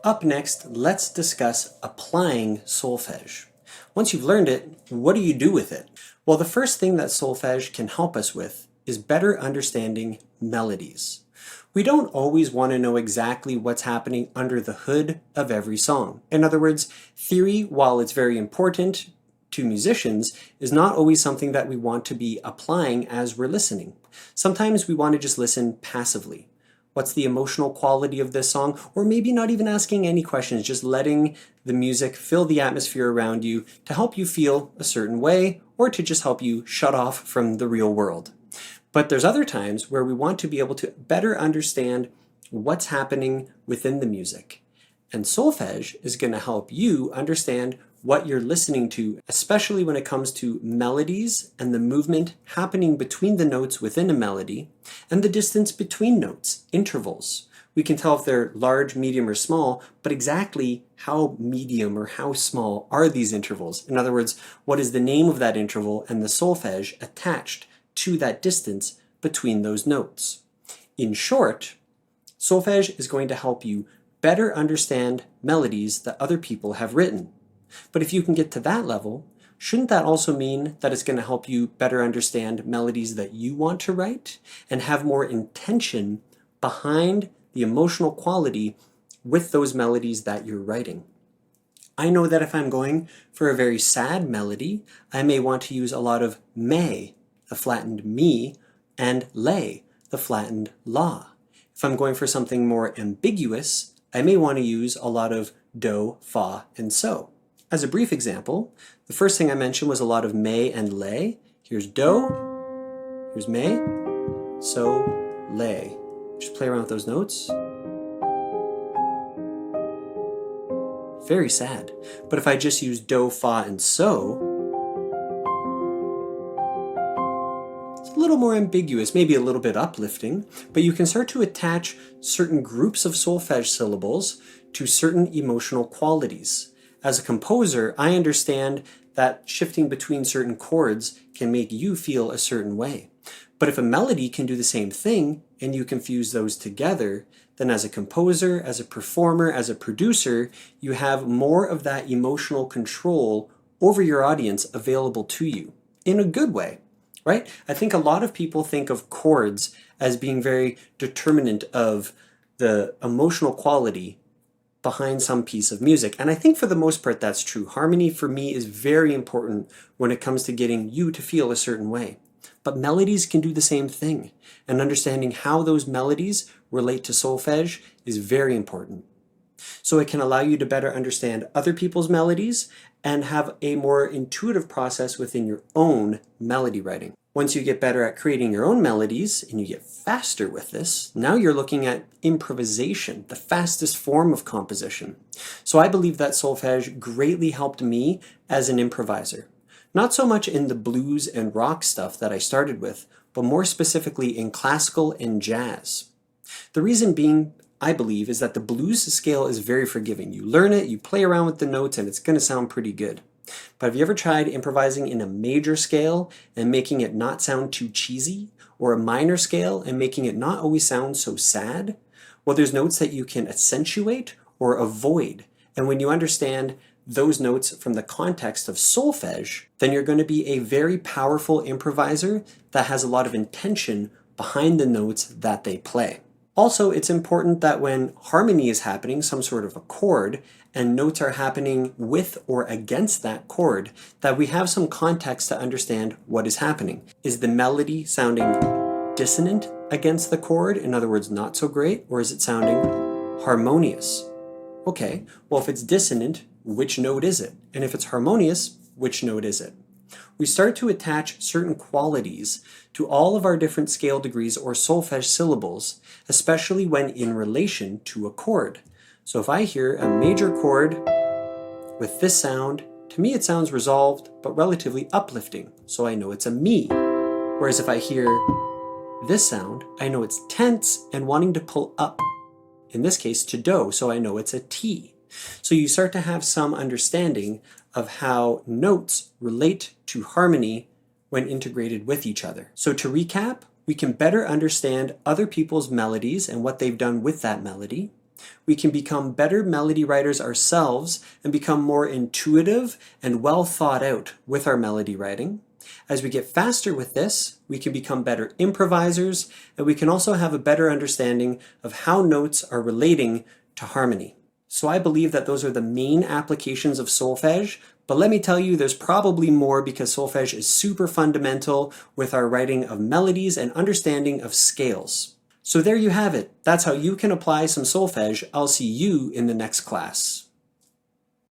Up next, let's discuss applying solfege. Once you've learned it, what do you do with it? Well, the first thing that solfege can help us with is better understanding melodies. We don't always want to know exactly what's happening under the hood of every song. In other words, theory, while it's very important to musicians, is not always something that we want to be applying as we're listening. Sometimes we want to just listen passively. What's the emotional quality of this song? Or maybe not even asking any questions, just letting the music fill the atmosphere around you to help you feel a certain way or to just help you shut off from the real world. But there's other times where we want to be able to better understand what's happening within the music. And solfege is going to help you understand what you're listening to, especially when it comes to melodies and the movement happening between the notes within a melody and the distance between notes, intervals. We can tell if they're large, medium, or small, but exactly how medium or how small are these intervals? In other words, what is the name of that interval and the solfege attached to that distance between those notes? In short, solfege is going to help you better understand melodies that other people have written. But if you can get to that level, shouldn't that also mean that it's going to help you better understand melodies that you want to write and have more intention behind the emotional quality with those melodies that you're writing? I know that if I'm going for a very sad melody, I may want to use a lot of me, the flattened me, and lay, the flattened la. If I'm going for something more ambiguous, I may want to use a lot of do, fa, and so. As a brief example, the first thing I mentioned was a lot of me and lay. Here's do, here's me, so, lay. Just play around with those notes. Very sad. But if I just use do, fa, and so, it's a little more ambiguous, maybe a little bit uplifting, but you can start to attach certain groups of solfege syllables to certain emotional qualities. As a composer, I understand that shifting between certain chords can make you feel a certain way. But if a melody can do the same thing and you confuse those together, then as a composer, as a performer, as a producer, you have more of that emotional control over your audience available to you in a good way, right? I think a lot of people think of chords as being very determinant of the emotional quality behind some piece of music. And I think for the most part that's true. Harmony for me is very important when it comes to getting you to feel a certain way. But melodies can do the same thing. And understanding how those melodies relate to solfege is very important. So it can allow you to better understand other people's melodies and have a more intuitive process within your own melody writing. Once you get better at creating your own melodies and you get faster with this, now you're looking at improvisation, the fastest form of composition. So I believe that solfege greatly helped me as an improviser. Not so much in the blues and rock stuff that I started with, but more specifically in classical and jazz. The reason being, I believe, is that the blues scale is very forgiving. You learn it, you play around with the notes, and it's going to sound pretty good. But have you ever tried improvising in a major scale and making it not sound too cheesy? Or a minor scale and making it not always sound so sad? Well, there's notes that you can accentuate or avoid. And when you understand those notes from the context of solfege, then you're going to be a very powerful improviser that has a lot of intention behind the notes that they play. Also, it's important that when harmony is happening, some sort of a chord, and notes are happening with or against that chord, that we have some context to understand what is happening. Is the melody sounding dissonant against the chord, in other words, not so great, or is it sounding harmonious? Okay, well, if it's dissonant, which note is it? And if it's harmonious, which note is it? We start to attach certain qualities to all of our different scale degrees or solfege syllables, especially when in relation to a chord. So if I hear a major chord with this sound, to me it sounds resolved but relatively uplifting, so I know it's a mi. Whereas if I hear this sound, I know it's tense and wanting to pull up, in this case to do, so I know it's a ti. So you start to have some understanding of how notes relate to harmony when integrated with each other. So to recap, we can better understand other people's melodies and what they've done with that melody. We can become better melody writers ourselves and become more intuitive and well thought out with our melody writing. As we get faster with this, we can become better improvisers, and we can also have a better understanding of how notes are relating to harmony. So I believe that those are the main applications of solfege, but let me tell you, there's probably more because solfege is super fundamental with our writing of melodies and understanding of scales. So there you have it. That's how you can apply some solfege. I'll see you in the next class.